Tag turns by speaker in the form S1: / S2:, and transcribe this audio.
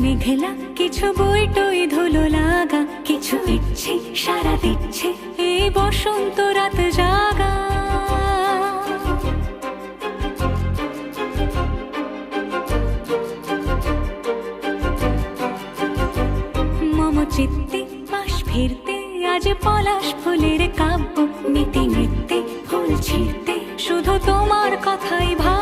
S1: মেঘলা, কিছু বই টই ধুলো লাগা, কিছু ইচ্ছে সারা দিচ্ছে এই বসন্ত রাত জাগা। মম চিত্তে পাশ ফিরতে আজ পলাশ ফুলের কাব্য, নিতে নিতে ফুল ছিঁড়তে শুধু তোমার কথাই ভাব।